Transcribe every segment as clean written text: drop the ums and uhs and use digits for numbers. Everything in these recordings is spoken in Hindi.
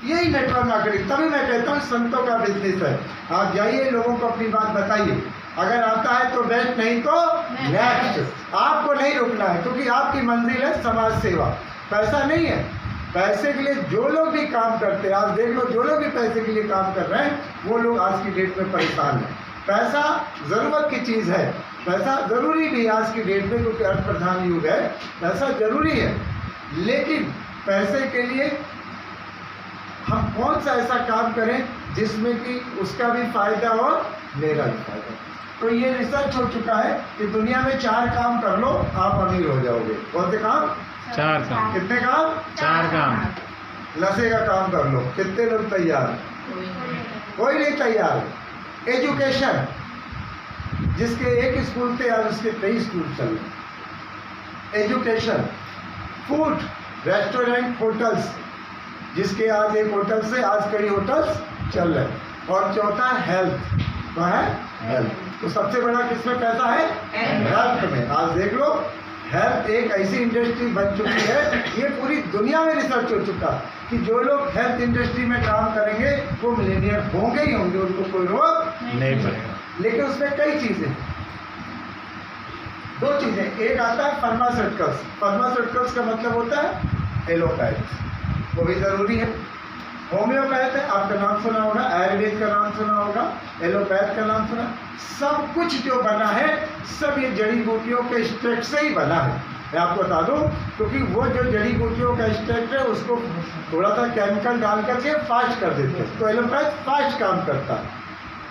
यही नेटवर्क मार्केटिंग। तभी मैं कहता हूँ संतों का बिजनेस है। आप जाइए, लोगों को अपनी बात बताइए, अगर आता है तो बेस्ट, नहीं तो नेक्स्ट। आपको नहीं रुकना है, क्योंकि आपकी मंजिल है समाज सेवा, पैसा नहीं है। पैसे के लिए जो लोग भी काम करते हैं, आज देख लो, जो लोग भी पैसे के लिए काम कर रहे हैं वो लोग आज की डेट में परेशान हैं। पैसा ज़रूरत की चीज़ है, पैसा ज़रूरी भी आज की डेट में, क्योंकि अर्थ प्रधान युग है, पैसा ज़रूरी है। लेकिन पैसे के लिए हम कौन सा ऐसा काम करें जिसमें कि उसका भी फ़ायदा और मेरा भी फ़ायदा। तो ये रिसर्च हो चुका है कि दुनिया में 4 काम कर लो, आप अमीर हो जाओगे। कौन से काम? 4 काम। कितने काम? 4 काम। नशे का काम कर लो। कितने लोग तैयार? कोई नहीं तैयार। एजुकेशन, जिसके एक स्कूल थे आज उसके कई स्कूल चल रहे। एजुकेशन। फूड, रेस्टोरेंट, होटल्स, जिसके आज एक होटल से आज कई होटल्स चल रहे। और चौथा हेल्थ। तो है हेल्थ। तो सबसे बड़ा किसमें पैसा है? हेल्थ में। आज देख लो, हेल्थ एक ऐसी इंडस्ट्री बन चुकी है, ये पूरी दुनिया में रिसर्च हो चुका कि जो लोग हेल्थ इंडस्ट्री में काम करेंगे वो मिलेनियर होंगे ही होंगे, उनको कोई रोक नहीं पड़ेगा। लेकिन उसमें कई चीज़ें, 2 चीज़ें। एक आता है फार्मास्यूटिकल्स। फार्मास्यूटिकल्स का मतलब होता है एलोपैथ, वो भी ज़रूरी है। होम्योपैथ है, आपका नाम सुना होगा, आयुर्वेद का नाम सुना होगा, एलोपैथ का नाम सुना। सब कुछ जो बना है सब ये जड़ी बूटियों के एक्सट्रैक्ट से ही बना है। मैं आपको बता दूं, क्योंकि वो जो जड़ी बूटियों का एक्सट्रैक्ट है उसको थोड़ा सा केमिकल डाल करके फास्ट कर देते हैं। तो एलोपैथ फास्ट काम करता है,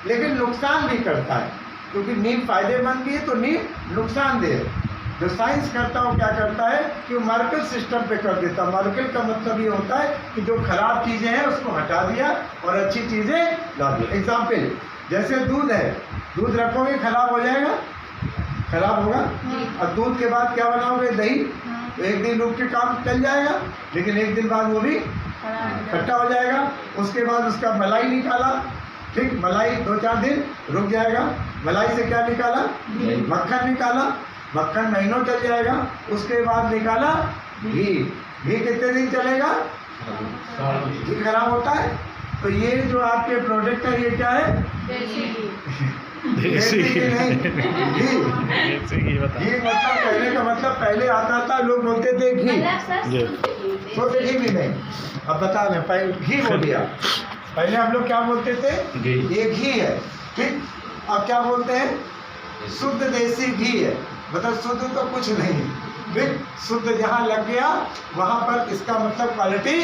लेकिन नुकसान भी करता है, क्योंकि नीम फायदेमंद भी है तो नीम नुकसानदेह है। जो साइंस करता है वो क्या करता है कि वो मार्केट सिस्टम पे कर देता है। मार्केट का मतलब ये होता है कि जो खराब चीज़ें हैं उसको हटा दिया और अच्छी चीज़ें ला दिया। एग्जाम्पल, जैसे दूध है, दूध रखोगे खराब हो जाएगा, खराब होगा। और दूध के बाद क्या बनाओगे? दही। तो एक दिन रुक के काम चल जाएगा, लेकिन एक दिन बाद वो भी खट्टा हो जाएगा। उसके बाद उसका मलाई निकाला, ठीक, मलाई 2-4 दिन रुक जाएगा। मलाई से क्या निकाला? मक्खन निकाला, मक्खन महीनों चल जाएगा। उसके बाद निकाला घी, घी कितने दिन चलेगा? घी खराब होता है। तो ये जो आपके प्रोडक्ट है ये क्या है? देसी घी नहीं, घी। ये मतलब कहने का मतलब पहले आता था लोग बोलते थे घी, तो घी भी नहीं। अब बता रहे पहले घी बोल दिया, पहले हम लोग क्या बोलते थे? ये घी है, ठीक। अब क्या बोलते हैं? शुद्ध देसी घी है। मतलब शुद्ध तो कुछ नहीं, ठीक, शुद्ध जहाँ लग गया वहाँ पर इसका मतलब क्वालिटी।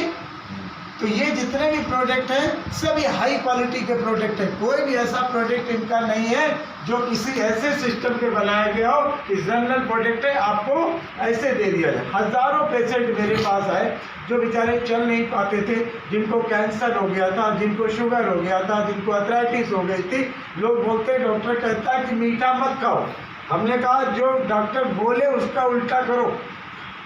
तो ये जितने भी प्रोडक्ट हैं सब ये हाई क्वालिटी के प्रोडक्ट हैं। कोई भी ऐसा प्रोडक्ट इनका नहीं है जो किसी ऐसे सिस्टम पे बनाया गया हो कि जनरल प्रोडक्ट है आपको ऐसे दे दिया जाए। हज़ारों पेशेंट मेरे पास आए जो बेचारे चल नहीं पाते थे, जिनको कैंसर हो गया था, जिनको शुगर हो गया था, जिनको अर्थराइटिस हो गई थी। लोग बोलते, डॉक्टर कहता है कि मीठा मत खाओ। हमने कहा जो डॉक्टर बोले उसका उल्टा करो।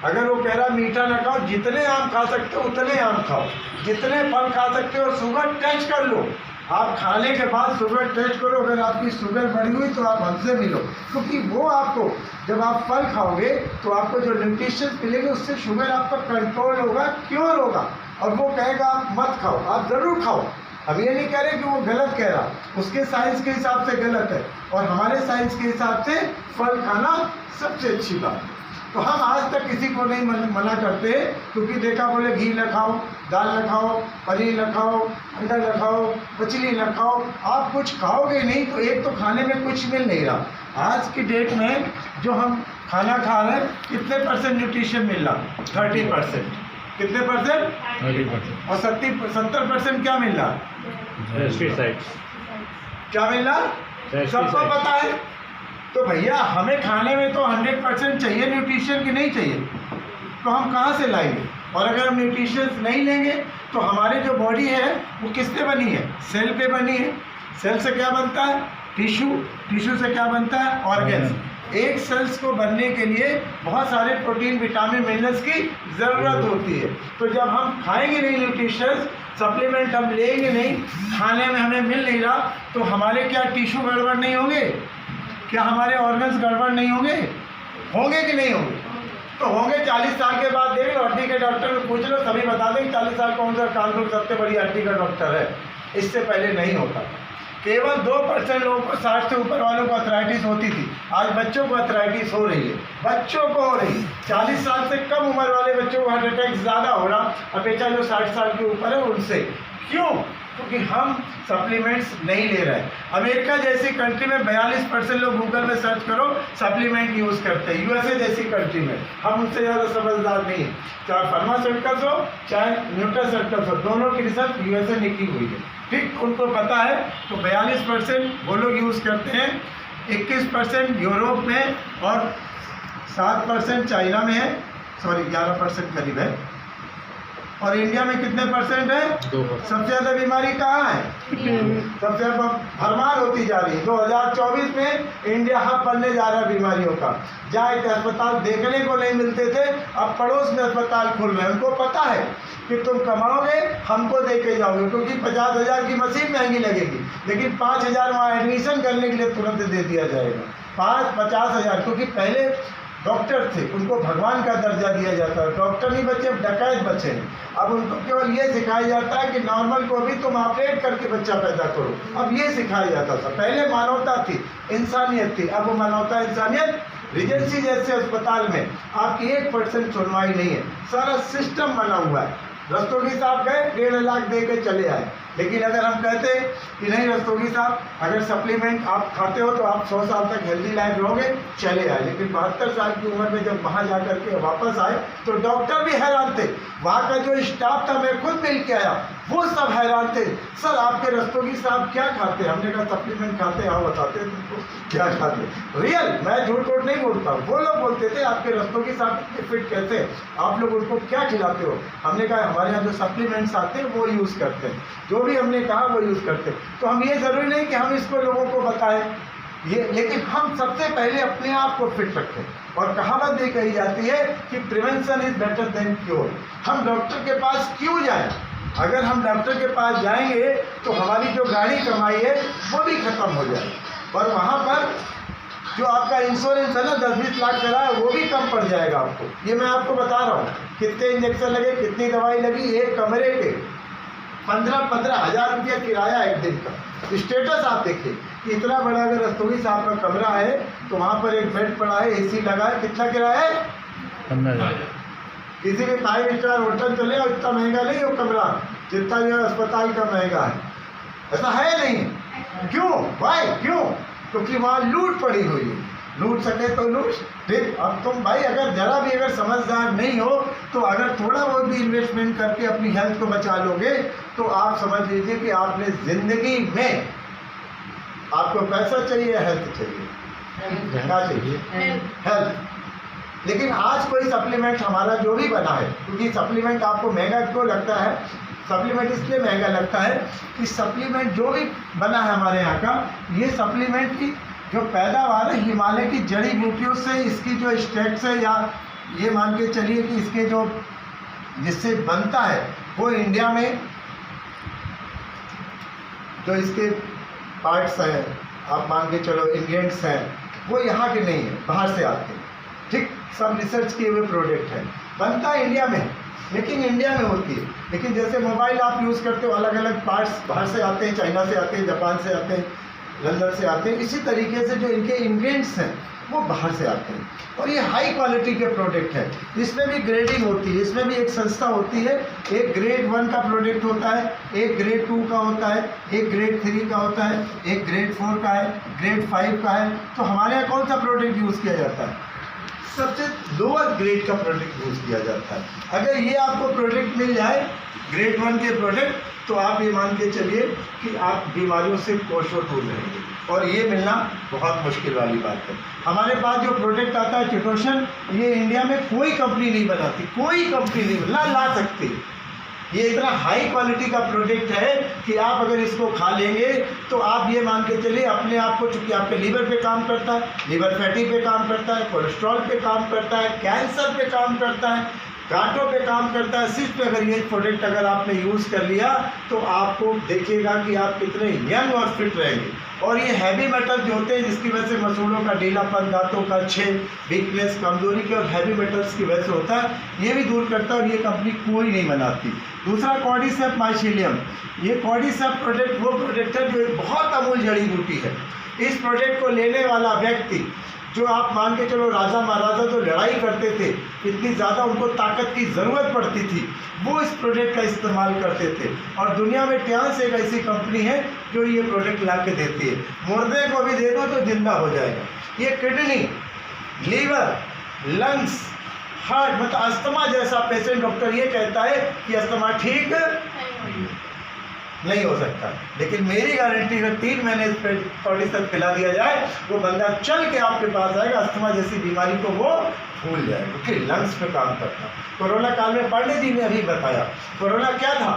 अगर वो कह रहा मीठा ना खाओ, जितने आम खा सकते हो उतने आम खाओ, जितने फल खा सकते हो। शुगर टेस्ट कर लो, आप खाने के बाद शुगर टेस्ट करो। अगर आपकी शुगर बढ़ी हुई तो आप हमसे मिलो, क्योंकि वो आपको जब आप फल खाओगे तो आपको जो न्यूट्रिशन मिलेंगे उससे शुगर आपका कंट्रोल होगा, क्योर होगा। और वो कहेगा आप मत खाओ, आप ज़रूर खाओ। अब ये नहीं कह रहे कि वो गलत कह रहा, उसके साइंस के हिसाब से गलत है और हमारे साइंस के हिसाब से फल खाना सबसे अच्छी बात है। तो हम आज तक किसी को नहीं मना करते, क्योंकि देखा बोले घी न खाओ, दाल न खाओ, पनीर न खाओ, अंडा न खाओ, मछली न खाओ। आप कुछ खाओगे नहीं तो एक तो खाने में कुछ मिल नहीं रहा। आज की डेट में जो हम खाना खा रहे हैं कितने % न्यूट्रिशन मिल रहा? 30%। कितने %? 30%। और 70% क्या मिल रहा? क्या मिल रहा? सबको पता है। तो भैया हमें खाने में तो 100% चाहिए न्यूट्रिशन की, नहीं चाहिए तो हम कहाँ से लाएंगे? और अगर हम न्यूट्रिशन नहीं लेंगे तो हमारी जो बॉडी है वो किस पे बनी है? सेल पे बनी है। सेल से क्या बनता है? टिश्यू। टिश्यू से क्या बनता है? ऑर्गन्स। एक सेल्स को बनने के लिए बहुत सारे प्रोटीन, विटामिन, मिनरल्स की ज़रूरत होती है। तो जब हम खाएंगे नहीं न्यूट्रिशन, सप्लीमेंट हम लेंगे नहीं, खाने में हमें मिल नहीं रहा, तो हमारे क्या टिश्यू गड़बड़ नहीं होंगे? क्या हमारे ऑर्गन्स गड़बड़ नहीं होंगे? होंगे कि नहीं होंगे? तो होंगे 40 साल के बाद, देख लो हड्डी के डॉक्टर को पूछ लो, सभी बता दें 40 साल कौन सा कानपुर सबसे बड़ी हड्डी का डॉक्टर है। इससे पहले नहीं होता था। केवल 2% लोगों को 60 से ऊपर वालों को अर्थराइटिस होती थी। आज बच्चों को अर्थराइटिस हो रही है, बच्चों को हो रही है। 40 साल से कम उम्र वाले बच्चों को हार्ट अटैक ज़्यादा हो रहा, अपेक्षा जो 60 साल के ऊपर है उनसे। क्यों? क्योंकि हम सप्लीमेंट्स नहीं ले रहे हैं। अमेरिका जैसी कंट्री में 42% लोग गूगल में सर्च करो सप्लीमेंट यूज़ करते हैं। यूएसए जैसी कंट्री में हम उनसे ज़्यादा समझदार नहीं है। चाहे फार्मास्यूटिकल्स हो चाहे न्यूट्रास्यूटिकल्स हो, दोनों की रिसर्च यूएसए ने की हुई है। ठीक, उनको पता है। तो 42% वो लोग यूज़ करते हैं, 21% यूरोप में और 7% चाइना में है, सॉरी 11% करीब है। और इंडिया में कितने परसेंट है? 2%। सबसे ज़्यादा बीमारी कहाँ है? सबसे ज़्यादा भरमार होती जा रही है। 2024 में इंडिया हब बनने जा रहा है बीमारियों का। जहाँ एक अस्पताल देखने को नहीं मिलते थे, अब पड़ोस में अस्पताल खुल रहे हैं। उनको पता है कि तुम कमाओगे हमको दे के जाओगे, क्योंकि 50,000 की मशीन महंगी लगेगी, लेकिन 5,000 वहाँ एडमिशन करने के लिए तुरंत दे दिया जाएगा। 50,000, क्योंकि पहले डॉक्टर थे, उनको भगवान का दर्जा दिया जाता है। डॉक्टर नहीं बचे, अब डकैत बचे हैं। अब उनको केवल ये सिखाया जाता है कि नॉर्मल को भी तुम ऑपरेट करके बच्चा पैदा करो। अब ये सिखाया जाता था। पहले मानवता थी, इंसानियत थी, अब वो मानवता इंसानियत। रिजेंसी जैसे अस्पताल में आपकी 1% सुनवाई नहीं है। सारा सिस्टम बना हुआ है। रस्तोगी साहब गए 1.5 लाख दे के चले आए। लेकिन अगर हम कहते कि नहीं रस्तोगी साहब, अगर सप्लीमेंट आप खाते हो तो आप 100 साल तक हेल्दी लाइफ रहोगे, चले आए। लेकिन 72 साल की उम्र में जब वहाँ जा करके वापस आए तो डॉक्टर भी हैरान थे। वहाँ का जो स्टाफ था, मैं खुद मिल के आया, वो सब हैरान थे। सर आपके रस्तोगी साहब क्या खाते हैं? हमने कहा सप्लीमेंट खाते हैं। हाँ बताते हैं तुमको क्या खाते। रियल, मैं झूठ वूठ नहीं बोलता। वो लोग बोलते थे आपके रस्तोगी साहब फिट कैसे, आप लोग उनको क्या खिलाते हो? हमने कहा हमारे यहाँ जो सप्लीमेंट्स आते हैं वो यूज़ करते हैं, जो भी हमने कहा वो यूज़ करते हैं। तो हम ये ज़रूरी नहीं कि हम इसको लोगों को बताएं ये, लेकिन हम सबसे पहले अपने आप को फिट रखें। और कहावत ये कही जाती है कि prevention is better than cure. हम डॉक्टर के पास क्यों जाएं? अगर हम डॉक्टर के पास जाएंगे तो हमारी जो गाड़ी कमाई है वो भी खत्म हो जाए, और वहाँ पर जो आपका इंश्योरेंस है ना 10-20 लाख चला है वो भी कम पड़ जाएगा आपको। ये मैं आपको बता रहा हूँ। कितने इंजेक्शन लगे, कितनी दवाई लगी, एक कमरे के 15-15 हज़ार रुपया किराया एक दिन का। स्टेटस आप देखिए कि इतना बड़ा अगर रस्तोगी साहब का कमरा है तो वहाँ पर एक बेड पड़ा है, एसी लगा है, कितना किराया है? 15,000। किसी भी 5 स्टार होटल चले और इतना महंगा नहीं हो कमरा जितना जो अस्पताल का महंगा है। ऐसा है नहीं। क्यों भाई? क्यों? क्योंकि वहाँ लूट पड़ी हुई है। लूट सके तो लूट। ठीक, अब तुम भाई अगर जरा भी अगर समझदार नहीं हो तो अगर थोड़ा बहुत भी इन्वेस्टमेंट करके अपनी हेल्थ को बचा लोगे तो आप समझ लीजिए कि आपने ज़िंदगी में, आपको पैसा चाहिए, हेल्थ चाहिए। क्या चाहिए? हेल्थ। लेकिन आज कोई सप्लीमेंट हमारा जो भी बना है, क्योंकि सप्लीमेंट आपको महंगा क्यों लगता है? सप्लीमेंट इसलिए महंगा लगता है कि सप्लीमेंट जो भी बना है हमारे यहाँ का, ये सप्लीमेंट की जो पैदावार है हिमालय की जड़ी बूटियों से, इसकी जो स्टेक्स है, या ये मान के चलिए कि इसके जो जिससे बनता है वो इंडिया में जो इसके पार्ट्स हैं, आप मान के चलो इंग्रेडिएंट्स हैं, वो यहाँ के नहीं है, बाहर से आते हैं। ठीक, सब रिसर्च किए हुए प्रोडक्ट हैं, बनता है इंडिया में, लेकिन इंडिया में होती है। लेकिन जैसे मोबाइल आप यूज़ करते हो, अलग अलग पार्ट्स बाहर से आते हैं, चाइना से आते हैं, जापान से आते हैं, लंदन से आते हैं। इसी तरीके से जो इनके इंग्रेडिएंट्स हैं वो बाहर से आते हैं, और ये हाई क्वालिटी के प्रोडक्ट है। इसमें भी ग्रेडिंग होती है, इसमें भी एक संस्था होती है। एक ग्रेड 1 का प्रोडक्ट होता है, एक ग्रेड 2 का होता है, एक ग्रेड 3 का होता है, एक ग्रेड 4 का है, ग्रेड 5 का है। तो हमारे यहाँ कौन सा प्रोडक्ट यूज़ किया जाता है? सबसे लोअर ग्रेड का प्रोडक्ट यूज़ किया जाता है। अगर ये आपको प्रोडक्ट मिल जाए ग्रेड 1 के प्रोडक्ट, तो आप ये मान के चलिए कि आप बीमारियों से कोसों दूर रहेंगे, और ये मिलना बहुत मुश्किल वाली बात है। हमारे पास जो प्रोडक्ट आता है चिटोसन, ये इंडिया में कोई कंपनी नहीं बनाती, कोई कंपनी नहीं ला सकती। ये इतना हाई क्वालिटी का प्रोडक्ट है कि आप अगर इसको खा लेंगे तो आप ये मान के चलिए अपने आप को, चूँकि आपके लीवर पे काम करता है, लीवर फैटी पे काम करता है, कोलेस्ट्रॉल पे काम करता है, कैंसर पे काम करता है, गांठों पे काम करता है। सिर्फ अगर ये प्रोडक्ट अगर आपने यूज़ कर लिया तो आपको देखिएगा कि आप कितने यंग और फिट रहेंगे। और ये हैवी मेटल जो होते हैं जिसकी वजह से मसूड़ों का ढीलापन, दांतों का छेद, वीकनेस, कमजोरी के और हैवी मेटल्स की वजह से होता है, ये भी दूर करता है और ये कंपनी कोई नहीं बनाती। दूसरा कॉर्डिसेप माइसीलियम, ये कॉर्डिसेप प्रोडक्ट वो प्रोडक्ट है जो एक बहुत अमूल जड़ी बूटी है। इस प्रोडक्ट को लेने वाला व्यक्ति, जो आप मान के चलो राजा महाराजा जो लड़ाई करते थे, इतनी ज़्यादा उनको ताकत की ज़रूरत पड़ती थी, वो इस प्रोडक्ट का इस्तेमाल करते थे। और दुनिया में ट्यांस एक ऐसी कंपनी है जो ये प्रोडक्ट ला के देती है। मुर्दे को भी दे दो तो जिंदा हो जाएगा। ये किडनी, लीवर, लंग्स, हार्ट, मतलब अस्थमा जैसा पेशेंट डॉक्टर ये कहता है कि अस्थमा ठीक नहीं हो सकता, लेकिन मेरी गारंटी है 3 महीने इस पे कॉर्डिसेप खिला दिया जाए, वो बंदा चल के आपके पास आएगा, अस्थमा जैसी बीमारी को वो भूल जाएगा, क्योंकि लंग्स पे काम करता। कोरोना काल में पांडे जी ने अभी बताया, कोरोना क्या था,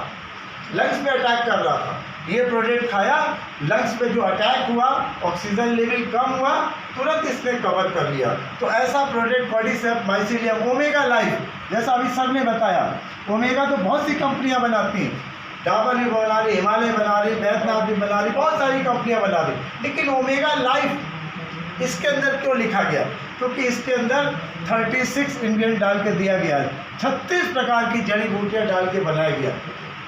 लंग्स पे अटैक कर रहा था। ये प्रोडक्ट खाया, लंग्स पे जो अटैक हुआ, ऑक्सीजन लेवल कम हुआ, तुरंत इसने कवर कर लिया। तो ऐसा प्रोडक्ट कॉर्डिसेप माइसीलियम, ओमेगा लाइफ, जैसा अभी सर ने बताया, ओमेगा तो बहुत सी कंपनियां बनाती हैं, डाबर भी बना रही, हिमालय बना रही, बैद्यनाथ भी बना रही, बहुत सारी कंपनियां बना रही, लेकिन ओमेगा लाइफ इसके अंदर क्यों लिखा गया? क्योंकि इसके अंदर 36 इंग्रेडिएंट डाल के दिया गया है, 36 प्रकार की जड़ी बूटियाँ डाल के बनाया गया।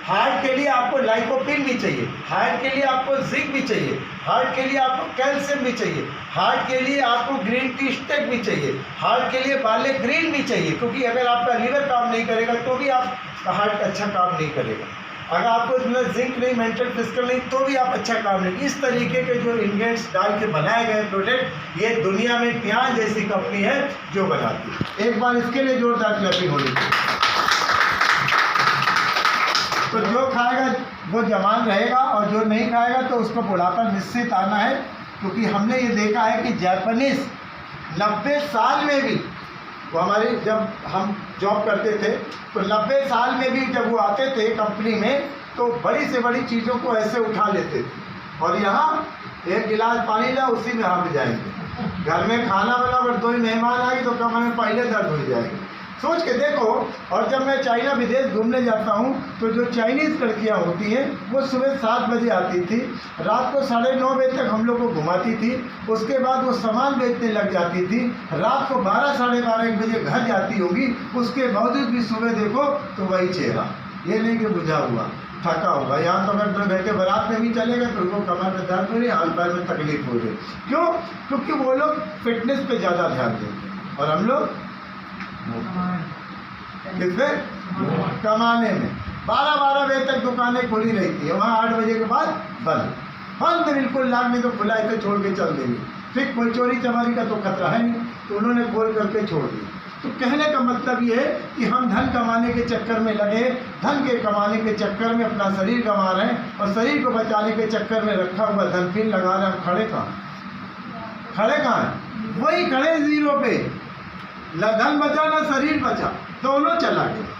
हार्ट के लिए आपको लाइकोपिन भी चाहिए, हार्ट के लिए आपको जिंक भी चाहिए, हार्ट के लिए आपको कैल्शियम भी चाहिए, हार्ट के लिए आपको ग्रीन टी स्टेक भी चाहिए, हार्ट के लिए बाले ग्रीन भी चाहिए, क्योंकि अगर आपका लीवर काम नहीं करेगा तो भी आपका हार्ट अच्छा काम नहीं करेगा। अगर आपको इसमें जिंक नहीं, मेंटल फिजिकल नहीं, तो भी आप अच्छा काम नहीं। इस तरीके के जो इंग्रेडिएंट्स डाल के बनाए गए प्रोडक्ट, ये दुनिया में ट्यांस जैसी कंपनी है जो बनाती है। एक बार इसके लिए जोरदार क्लैपिंग होनी चाहिए। तो जो खाएगा वो जवान रहेगा और जो नहीं खाएगा तो उसको बुढ़ापा निश्चित आना है, क्योंकि हमने ये देखा है कि जापानीज 90 साल में भी, वो हमारी जब हम जॉब करते थे तो 90 साल में भी जब वो आते थे कंपनी में तो बड़ी से बड़ी चीज़ों को ऐसे उठा लेते थे। और यहाँ एक गिलास पानी ला, उसी में हम जाएंगे। घर में खाना बना, अगर 2 ही मेहमान आए तो कमरे में पहले दर्द हो जाएगी। सोच के देखो। और जब मैं चाइना विदेश घूमने जाता हूँ तो जो चाइनीज़ लड़कियाँ होती हैं वो सुबह 7 बजे आती थी, रात को 9:30 बजे तक हम लोग को घुमाती थी, उसके बाद वो सामान बेचने लग जाती थी, रात को 12, 12:30, 1 बजे घर जाती होगी, उसके बावजूद भी सुबह देखो तो वही चेहरा, ये नहीं कि बुझा हुआ, थका होगा। यहाँ तो अगर घर के बारात में भी चलेगा तो उनको कमर में दर्द हो रही है, हाथ पैर में तकलीफ हो रही। क्यों? क्योंकि वो लोग फिटनेस पे ज़्यादा ध्यान देते और हम लोग किसमें? कमाने में। 12 बजे तक दुकानें खुली रहती है, वहाँ 8 बजे के बाद बंद बिल्कुल। लाख में तो खुला है तो छोड़ के चल देंगे, फिर कोई चोरी चमारी का तो खतरा है नहीं, तो उन्होंने खोल करके छोड़ दिया। तो कहने का मतलब ये है कि हम धन कमाने के चक्कर में लगे, धन के कमाने के चक्कर में अपना शरीर गंवा रहे हैं और शरीर को बचाने के चक्कर में रखा हुआ धन फिर लगा रहे हैं। हम खड़े कहाँ हैं? वही खड़े जीरो पे। न धन बचा न शरीर बचा, दोनों चला गया।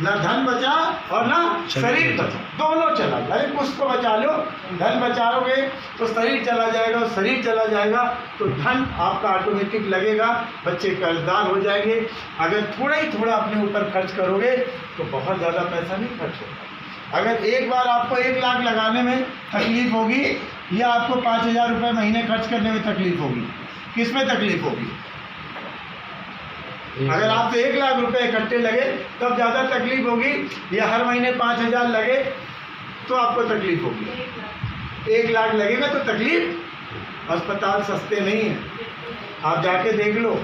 न धन बचा और न शरीर बचा, दोनों चला गया। अरे कुछ तो बचा लो, धन बचाओगे तो शरीर चला जाएगा, और शरीर चला जाएगा तो धन आपका ऑटोमेटिक लगेगा, बच्चे कर्जदार हो जाएंगे। अगर थोड़ा ही थोड़ा अपने ऊपर खर्च करोगे तो बहुत ज़्यादा पैसा नहीं खर्च होगा। अगर एक बार आपको 1 लाख लगाने में तकलीफ होगी या आपको 5,000 रुपये महीने खर्च करने में तकलीफ होगी, किस में तकलीफ होगी? अगर आपसे 1 लाख रुपए इकट्ठे लगे तब ज़्यादा तकलीफ होगी, या हर महीने 5,000 लगे तो आपको तकलीफ होगी? 1 लाख लगेगा तो तकलीफ। अस्पताल सस्ते नहीं हैं, आप जाके देख लो,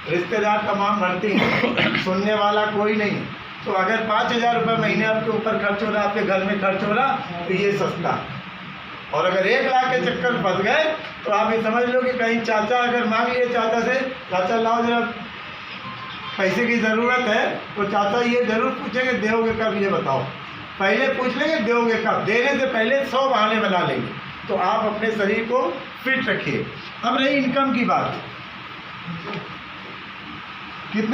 रिश्तेदार तमाम भर्ती हैं, सुनने वाला कोई नहीं। तो अगर 5,000 रुपये महीने आपके ऊपर खर्च हो रहा, आपके घर में खर्च हो रहा, तो ये सस्ता। और अगर 1 लाख के चक्कर में फंस गए तो आप ये समझ लो कि कहीं चाचा अगर मांग लिए चाचा से, चाचा लाओ जरा पैसे की ज़रूरत है, तो चाचा ये ज़रूर पूछेंगे दोगे कब, ये बताओ। पहले पूछ लेंगे दोगे कब, देने से पहले 100 बहाने बना लेंगे। तो आप अपने शरीर को फिट रखिए। अब रही इनकम की बात,